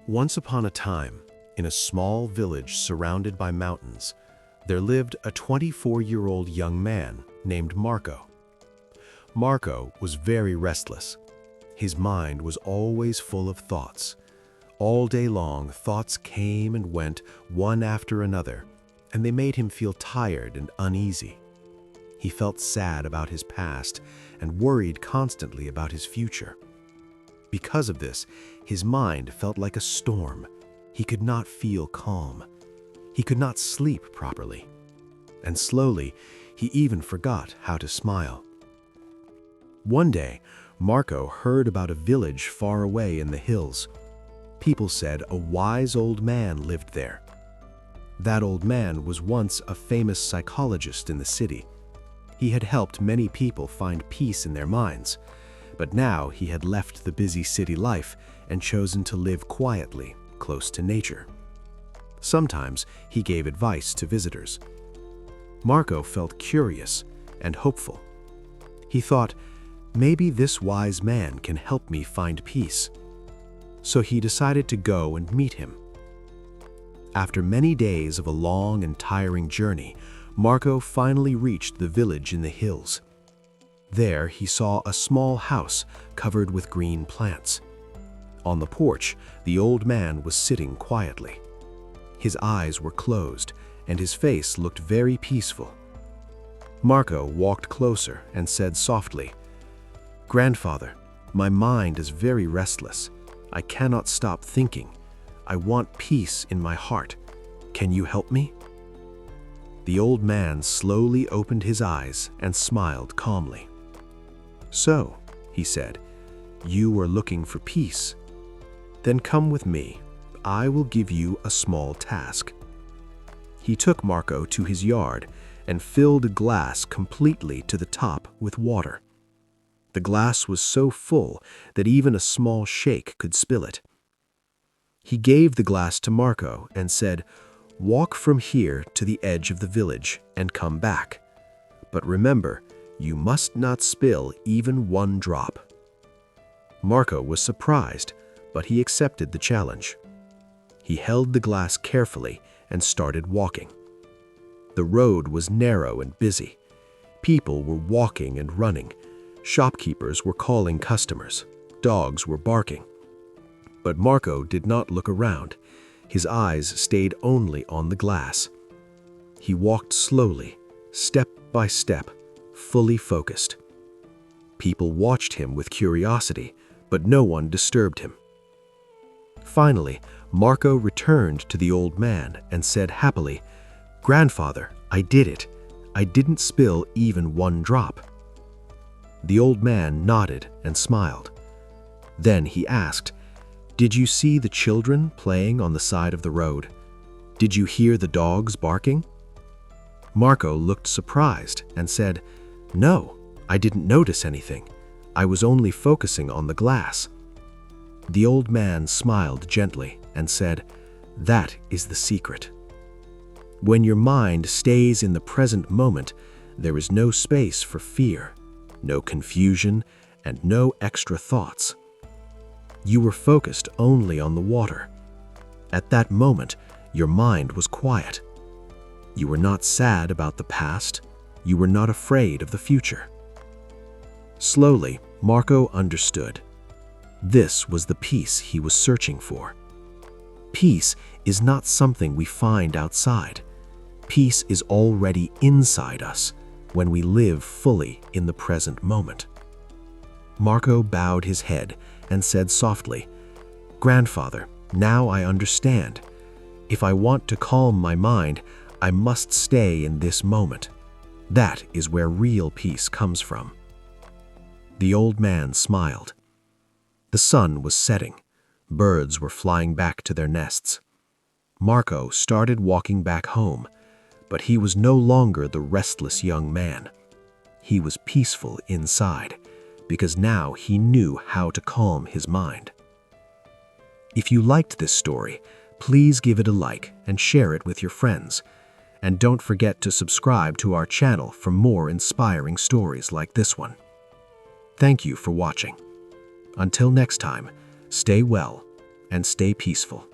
Once upon a time, in a small village surrounded by mountains, there lived a 24-year-old young man named Marco. Marco was very restless. His mind was always full of thoughts. All day long, thoughts came and went one after another, and they made him feel tired and uneasy. He felt sad about his past and worried constantly about his future. Because of this, his mind felt like a storm. He could not feel calm. He could not sleep properly. And slowly, he even forgot how to smile. One day, Marco heard about a village far away in the hills. People said a wise old man lived there. That old man was once a famous psychologist in the city. He had helped many people find peace in their minds, but now he had left the busy city life and chosen to live quietly, close to nature. Sometimes he gave advice to visitors. Marco felt curious and hopeful. He thought, maybe this wise man can help me find peace. So he decided to go and meet him. After many days of a long and tiring journey, Marco finally reached the village in the hills. There he saw a small house covered with green plants. On the porch, the old man was sitting quietly. His eyes were closed, and his face looked very peaceful. Marco walked closer and said softly, "Grandfather, my mind is very restless. I cannot stop thinking. I want peace in my heart. Can you help me?" The old man slowly opened his eyes and smiled calmly. "So," he said, "you are looking for peace? Then come with me. I will give you a small task." He took Marco to his yard and filled a glass completely to the top with water. The glass was so full that even a small shake could spill it. He gave the glass to Marco and said, "Walk from here to the edge of the village and come back. But remember, you must not spill even one drop." Marco was surprised, but he accepted the challenge. He held the glass carefully and started walking. The road was narrow and busy. People were walking and running. Shopkeepers were calling customers. Dogs were barking. But Marco did not look around. His eyes stayed only on the glass. He walked slowly, step by step, fully focused. People watched him with curiosity, but no one disturbed him. Finally, Marco returned to the old man and said happily, "Grandfather, I did it. I didn't spill even one drop." The old man nodded and smiled. Then he asked, "Did you see the children playing on the side of the road? Did you hear the dogs barking?" Marco looked surprised and said, "No, I didn't notice anything. I was only focusing on the glass." The old man smiled gently and said, "That is the secret. When your mind stays in the present moment, there is no space for fear, no confusion, and no extra thoughts. You were focused only on the water. At that moment, your mind was quiet. You were not sad about the past. You were not afraid of the future." Slowly, Marco understood. This was the peace he was searching for. Peace is not something we find outside. Peace is already inside us when we live fully in the present moment. Marco bowed his head and said softly, "Grandfather, now I understand. If I want to calm my mind, I must stay in this moment. That is where real peace comes from." The old man smiled. The sun was setting. Birds were flying back to their nests. Marco started walking back home, but he was no longer the restless young man. He was peaceful inside, because now he knew how to calm his mind. If you liked this story, please give it a like and share it with your friends. And don't forget to subscribe to our channel for more inspiring stories like this one. Thank you for watching. Until next time, stay well and stay peaceful.